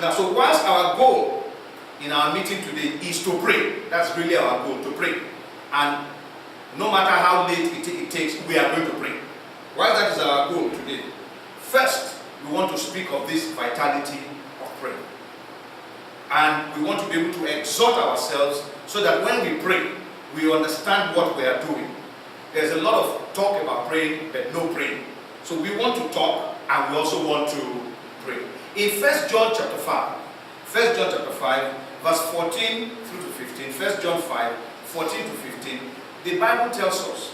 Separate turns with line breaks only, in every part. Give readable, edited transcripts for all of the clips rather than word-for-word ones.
Now, so whilst our goal in our meeting today is to pray, that's really our goal, to pray. And no matter how late it takes, we are going to pray. While that is our goal today, first, we want to speak of this vitality of prayer. And we want to be able to exhort ourselves so that when we pray, we understand what we are doing. There's a lot of talk about praying, but no praying. So we want to talk and we also want to pray. In 1 John chapter 5, verse 14 through to 15, 1 John 5, 14 to 15, the Bible tells us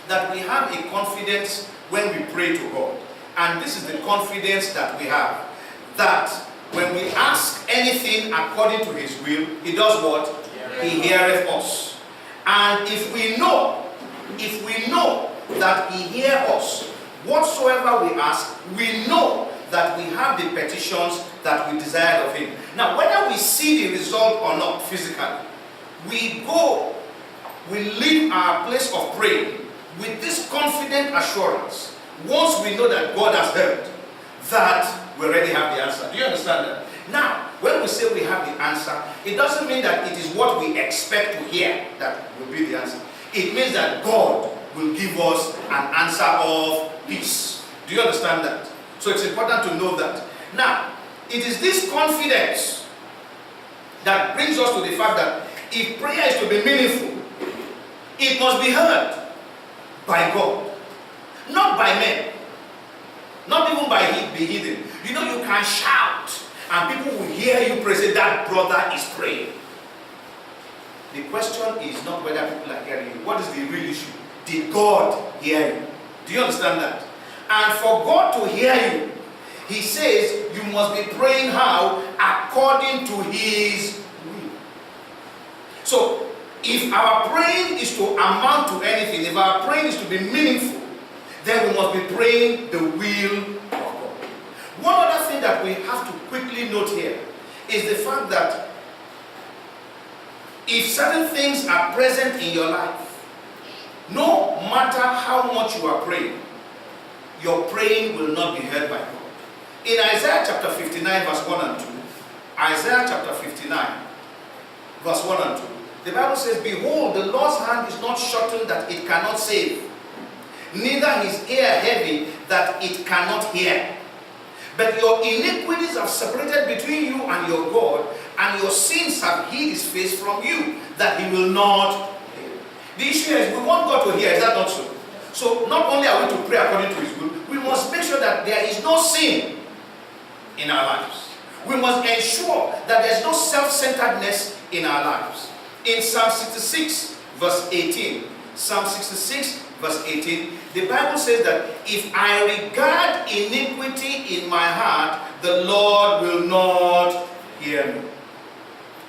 that we have a confidence when we pray to God. And this is the confidence that we have, that when we ask anything according to his will, he does what? He heareth us. And if we know that he hears us, whatsoever we ask, we know that we have the petitions that we desire of him. Now, whether we see the result or not physically, we leave our place of praying with this confident assurance, once we know that God has heard, that we already have the answer. Do you understand that? Now, when we say we have the answer, it doesn't mean that it is what we expect to hear that will be the answer. It means that God will give us an answer of peace. Do you understand that? So it's important to know that. Now, it is this confidence that brings us to the fact that if prayer is to be meaningful, it must be heard by God, not by men, not even by be hidden. You know, you can shout and people will hear you pray, say that brother is praying. The question is not whether people are hearing you. What is the real issue? Did God hear you? Do you understand that? And for God to hear you, he says you must be praying how? According to his will. So, if our praying is to amount to anything, if our praying is to be meaningful, then we must be praying the will of God. One other thing that we have to quickly note here is the fact that if certain things are present in your life, no matter how much you are praying, your praying will not be heard by God. In Isaiah chapter 59 verse 1 and 2, Isaiah chapter 59 verse 1 and 2, the Bible says, behold, the Lord's hand is not shortened that it cannot save, neither his ear heavy that it cannot hear. But your iniquities have separated between you and your God, and your sins have hid his face from you, that he will not hear. The issue is, we want God to hear, is that not so? So not only are we to pray according to his will, we must make sure that there is no sin in our lives. We must ensure that there is no self-centeredness in our lives. In Psalm 66 verse 18, Psalm 66 verse 18, the Bible says that if I regard iniquity in my heart, the Lord will not hear me.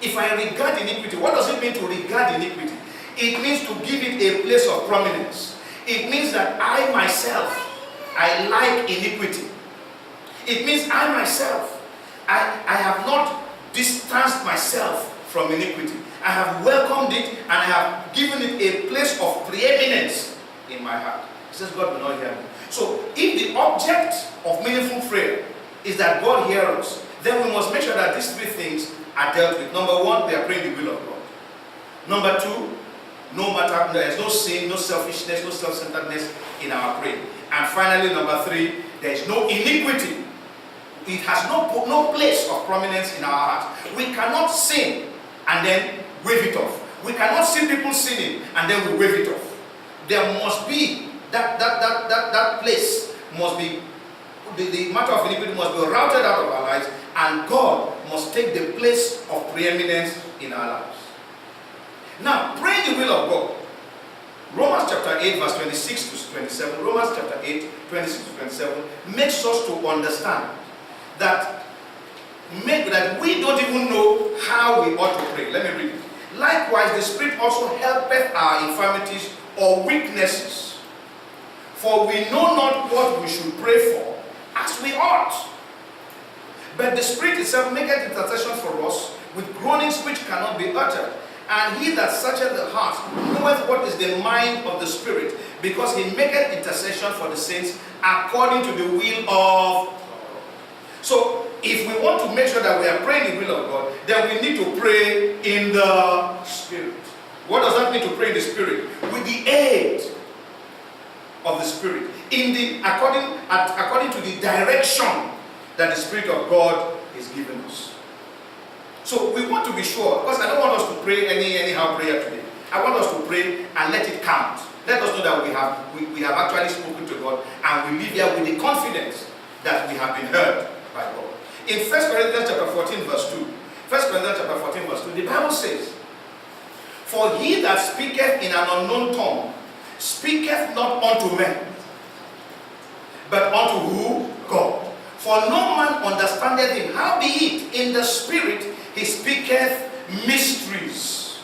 If I regard iniquity, what does it mean to regard iniquity? It means to give it a place of prominence. It means that I myself, I like iniquity. It means I myself, I have not distanced myself from iniquity. I have welcomed it and I have given it a place of preeminence in my heart. He says God will not hear me. So if the object of meaningful prayer is that God hears us, then we must make sure that these three things are dealt with. Number one, we are praying the will of God. Number two, there is no sin, no selfishness, no self-centeredness in our prayer. And finally, number three, there is no iniquity. It has no place of prominence in our heart. We cannot sin and then wave it off. We cannot see people sinning and then we wave it off. There must be that place must be, the matter of iniquity must be routed out of our lives, and God must take the place of preeminence in our lives. Now, praying the will of God. Romans chapter 8 verse 26 to 27, Romans chapter 8, 26 to 27 makes us to understand that we don't even know how we ought to pray. Let me read it. Likewise, the Spirit also helpeth our infirmities or weaknesses. For we know not what we should pray for as we ought. But the Spirit itself maketh intercession for us with groanings which cannot be uttered. And he that searcheth the heart knoweth what is the mind of the Spirit, because he maketh intercession for the saints according to the will of God. So, if we want to make sure that we are praying the will of God, then we need to pray in the Spirit. What does that mean to pray in the Spirit? With the aid of the Spirit, according to the direction that the Spirit of God is giving us. So we want to be sure, because I don't want us to pray anyhow prayer today. I want us to pray and let it count. Let us know that we have actually spoken to God, and we live here with the confidence that we have been heard by God. In 1 Corinthians chapter 14 verse 2, 1 Corinthians chapter 14 verse 2, the Bible says, "For he that speaketh in an unknown tongue speaketh not unto men, but unto who? God. For no man understandeth him. Howbeit in the Spirit he speaketh mysteries."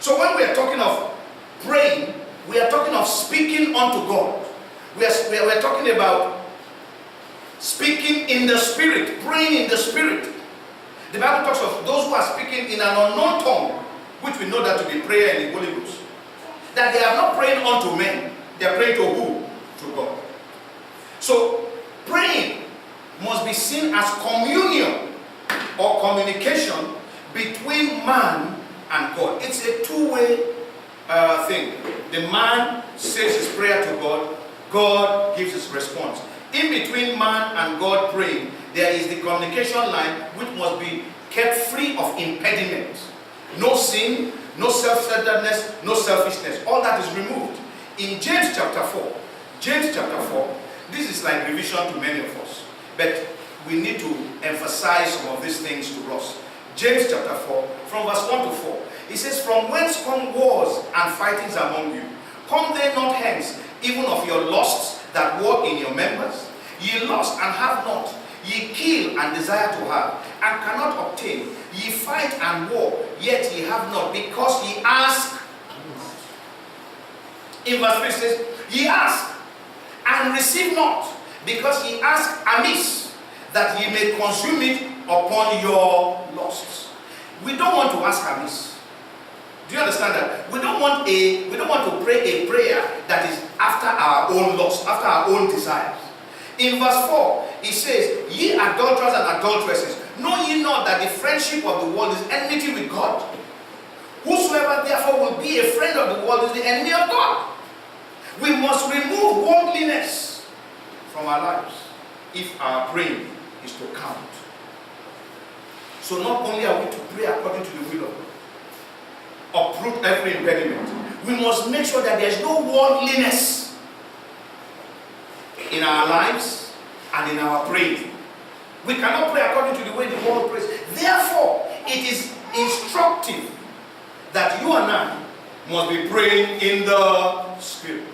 So when we are talking of praying, we are talking of speaking unto God. We are talking about speaking in the Spirit, praying in the Spirit. The Bible talks of those who are speaking in an unknown tongue, which we know that to be prayer in the Holy Ghost. That they are not praying unto men, they are praying to who? To God. So praying must be seen as communion or communication between man and God. It's a two-way thing. The man says his prayer to God, God gives his response. In between man and God praying, there is the communication line which must be kept free of impediment. No sin, no self-centeredness, no selfishness. All that is removed. In James chapter 4, this is like revision to many of us, but we need to emphasize some of these things to us. James chapter 4, from verse 1 to 4, it says, "From whence come wars and fightings among you? Come they not hence, even of your lusts that work in your members? Ye lust and have not, ye kill and desire to have, and cannot obtain. Ye fight and war, yet ye have not, because ye ask." In verse 3 it says, "Ye ask and receive not, because ye ask amiss, that ye may consume it upon your lusts." We don't want to ask amiss. Do you understand that? We don't want to pray a prayer that is after our own lust, after our own desires. In verse 4, it says, "Ye adulterers and adulteresses, know ye not that the friendship of the world is enmity with God? Whosoever therefore will be a friend of the world is the enemy of God." We must remove worldliness from our lives if our praying is to count. So not only are we to pray according to the will of God, uproot every impediment, we must make sure that there is no worldliness in our lives and in our praying. We cannot pray according to the way the world prays. Therefore, it is instructive that you and I must be praying in the Spirit.